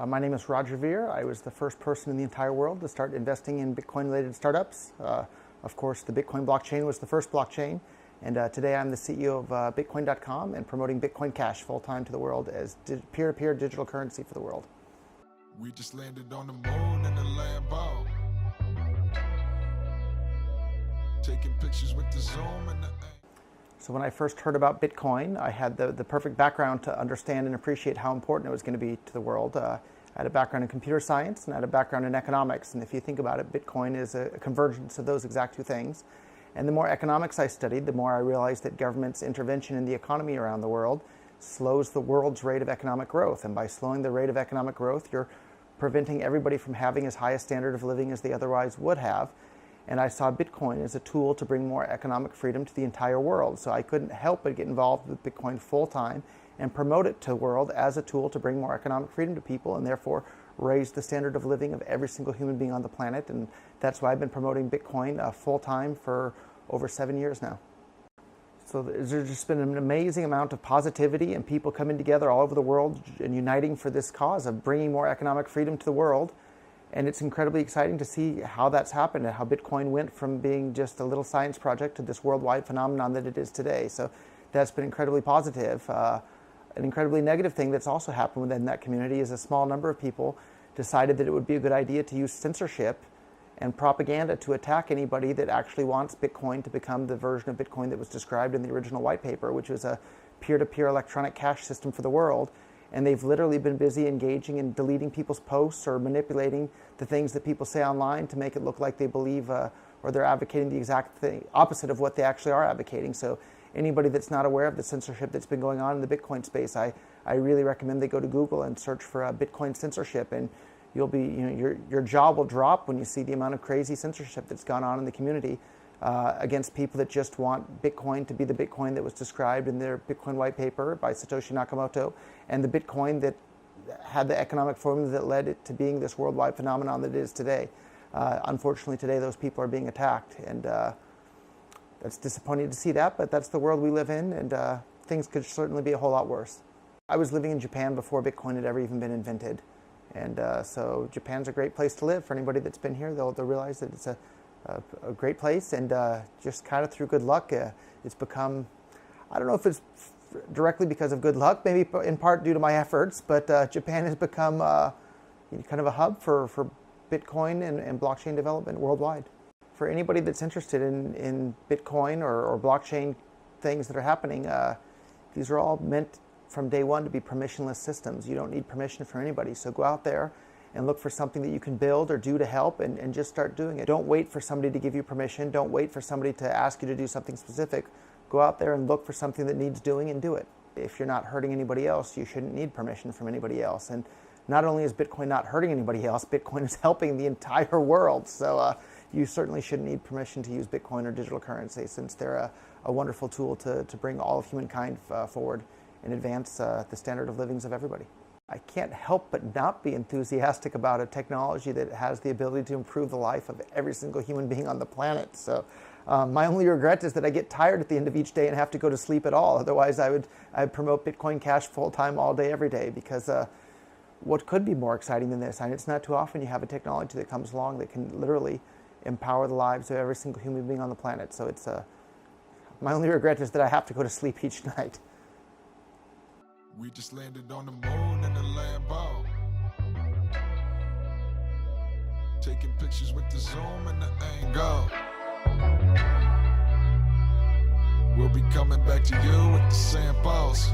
My name is Roger Veer. I was the first person in the entire world to start investing in Bitcoin-related startups. Of course, the Bitcoin blockchain was the first blockchain. And today I'm the CEO of Bitcoin.com and promoting Bitcoin Cash full-time to the world as peer-to-peer digital currency for the world. We just landed on the moon in the Lambo. Taking pictures with the zoom and the... So when I first heard about Bitcoin, I had the perfect background to understand and appreciate how important it was going to be to the world. I had a background in computer science and I had a background in economics. And if you think about it, Bitcoin is a convergence of those exact two things. And the more economics I studied, the more I realized that government's intervention in the economy around the world slows the world's rate of economic growth. And by slowing the rate of economic growth, you're preventing everybody from having as high a standard of living as they otherwise would have. And I saw Bitcoin as a tool to bring more economic freedom to the entire world. So I couldn't help but get involved with Bitcoin full-time and promote it to the world as a tool to bring more economic freedom to people and therefore raise the standard of living of every single human being on the planet. And that's why I've been promoting Bitcoin full-time for over 7 years now. So there's just been an amazing amount of positivity and people coming together all over the world and uniting for this cause of bringing more economic freedom to the world. And it's incredibly exciting to see how that's happened and how Bitcoin went from being just a little science project to this worldwide phenomenon that it is today. So that's been incredibly positive. An incredibly negative thing that's also happened within that community is a small number of people decided that it would be a good idea to use censorship and propaganda to attack anybody that actually wants Bitcoin to become the version of Bitcoin that was described in the original white paper, which was a peer-to-peer electronic cash system for the world. And they've literally been busy engaging in deleting people's posts or manipulating the things that people say online to make it look like they believe or they're advocating the exact opposite of what they actually are advocating. So anybody that's not aware of the censorship that's been going on in the Bitcoin space, I really recommend they go to Google and search for Bitcoin censorship, and you'll be, your jaw will drop when you see the amount of crazy censorship that's gone on in the community against people that just want Bitcoin to be the Bitcoin that was described in their Bitcoin white paper by Satoshi Nakamoto, and the Bitcoin that had the economic formula that led it to being this worldwide phenomenon that it is today. Unfortunately, today those people are being attacked, and that's disappointing to see that, but that's the world we live in, and things could certainly be a whole lot worse. I was living in Japan before Bitcoin had ever even been invented, and so Japan's a great place to live. For anybody that's been here, they'll realize that it's a great place, and just kind of through good luck, it's become, I don't know if it's directly because of good luck, maybe in part due to my efforts, but Japan has become kind of a hub for Bitcoin and blockchain development worldwide. For anybody that's interested in Bitcoin or blockchain things that are happening, these are all meant from day one to be permissionless systems. You don't need permission from anybody, so go out there and look for something that you can build or do to help and just start doing it. Don't wait for somebody to give you permission. Don't wait for somebody to ask you to do something specific. Go out there and look for something that needs doing and do it. If you're not hurting anybody else, you shouldn't need permission from anybody else. And not only is Bitcoin not hurting anybody else, Bitcoin is helping the entire world. So you certainly shouldn't need permission to use Bitcoin or digital currency, since they're a wonderful tool to bring all of humankind forward and advance the standard of livings of everybody. I can't help but not be enthusiastic about a technology that has the ability to improve the life of every single human being on the planet. So my only regret is that I get tired at the end of each day and have to go to sleep at all. Otherwise, I'd promote Bitcoin Cash full-time all day, every day, because what could be more exciting than this? And it's not too often you have a technology that comes along that can literally empower the lives of every single human being on the planet. So it's my only regret is that I have to go to sleep each night. We just landed on the moon in the Lambo. Taking pictures with the zoom and the angle. We'll be coming back to you with the samples.